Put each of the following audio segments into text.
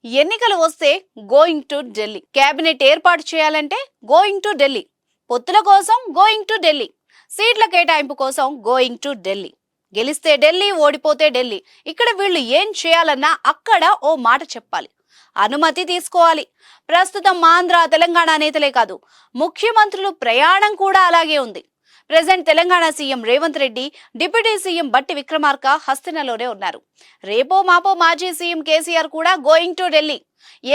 ఎన్నికలు వస్తే going to Delhi, cabinet ఏర్పాటు చేయాలంటే గోయింగ్ టు ఢిల్లీ, పొత్తుల కోసం గోయింగ్ టు ఢిల్లీ, సీట్ల కేటాయింపు కోసం గోయింగ్ టు ఢిల్లీ. గెలిస్తే ఢిల్లీ, ఓడిపోతే ఢిల్లీ. ఇక్కడ వీళ్ళు ఏం చేయాలన్నా అక్కడ ఓ మాట చెప్పాలి, అనుమతి తీసుకోవాలి. ప్రస్తుతం ఆంధ్ర తెలంగాణ నేతలే కాదు, ముఖ్యమంత్రులు ప్రయాణం కూడా అలాగే ఉంది. Present Telangana CM Revanth Reddy, deputy CM బట్టి విక్రమార్క హస్తినలోనే ఉన్నారు. రేపో మాపో మాజీ సీఎం కేసీఆర్ కూడా going to Delhi.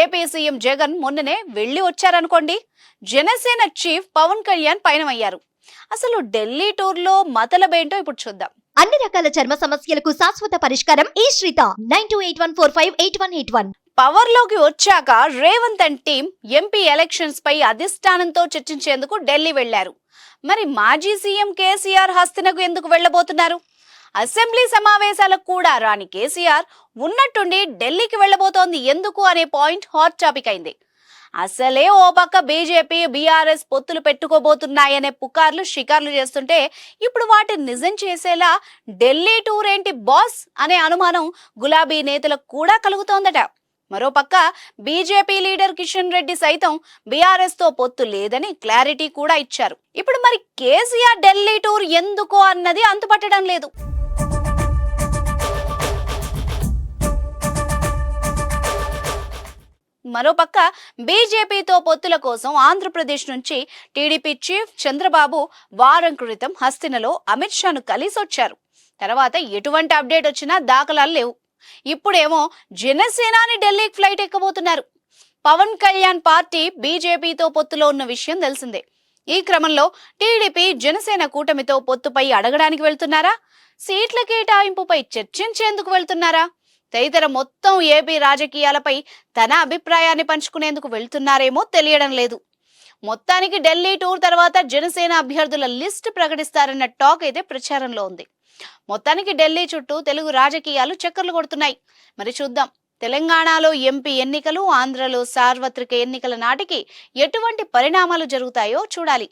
AP CM Jagan మొన్ననే వెళ్లి వచ్చారనుకోండి. జనసేన చీఫ్ పవన్ కళ్యాణ్ పయనమయ్యారు. అసలు ఢిల్లీ టూర్ లో మతలబేంటో ఇప్పుడు చూద్దాం. అన్ని రకాల చర్మ సమస్యలకు శాశ్వత పరిష్కారం ఈ శ్రీత 9281458181. పవర్ లోకి వచ్చాక Revanth and team MP elections పై అధిష్టానంతో చర్చించేందుకు ఢిల్లీ వెళ్లారు. మరి మాజీ సీఎం కేసీఆర్ హస్తినకు ఎందుకు వెళ్లబోతున్నారు? అసెంబ్లీ సమావేశాలకు కూడా రాని కేసీఆర్ ఉన్నట్టుండి ఢిల్లీకి వెళ్లబోతోంది ఎందుకు అనే పాయింట్ హాట్ టాపిక్ అయింది. అసలే ఓ పక్క బీజేపీ బీఆర్ఎస్ పొత్తులు పెట్టుకోబోతున్నాయనే పుకార్లు షికార్లు చేస్తుంటే ఇప్పుడు వాటిని నిజం చేసేలా ఢిల్లీ టూర్ ఏంటి బాస్ అనే అనుమానం గులాబీ నేతలకు కూడా కలుగుతోందట. మరోపక్క బీజేపీ లీడర్ కిషన్ రెడ్డి సైతం బీఆర్ఎస్ తో పొత్తు లేదని క్లారిటీ కూడా ఇచ్చారు. ఇప్పుడు మరి కేసీఆర్ ఢిల్లీ టూర్ ఎందుకు అన్నది అంతుపట్టడం లేదు. మరోపక్క బీజేపీతో పొత్తుల కోసం ఆంధ్రప్రదేశ్ నుంచి టీడీపీ చీఫ్ చంద్రబాబు వారం క్రితం హస్తినలో అమిత్ షాను కలిసి వచ్చారు. తర్వాత ఎటువంటి అప్డేట్ వచ్చినా దాఖలాలు లేవు. ఇప్పుడేమో జనసేనాని ఢిల్లీకి ఫ్లైట్ ఎక్కబోతున్నారు. పవన్ కళ్యాణ్ పార్టీ బీజేపీతో పొత్తులో ఉన్న విషయం తెలిసిందే. ఈ క్రమంలో టీడీపీ జనసేన కూటమితో పొత్తుపై అడగడానికి వెళ్తున్నారా, సీట్ల కేటాయింపుపై చర్చించేందుకు వెళ్తున్నారా, తదితర మొత్తం ఏపీ రాజకీయాలపై తన అభిప్రాయాన్ని పంచుకునేందుకు వెళ్తున్నారేమో తెలియడం లేదు. మొత్తానికి ఢిల్లీ టూర్ తర్వాత జనసేన అభ్యర్థుల లిస్ట్ ప్రకటిస్తారన్న టాక్ అయితే ప్రచారంలో ఉంది. మొత్తానికి ఢిల్లీ చుట్టూ తెలుగు రాజకీయాలు చక్కర్లు కొడుతున్నాయి. మరి చూద్దాం, తెలంగాణలో ఎంపీ ఎన్నికలు, ఆంధ్రలో సార్వత్రిక ఎన్నికల నాటికి ఎటువంటి పరిణామాలు జరుగుతాయో చూడాలి.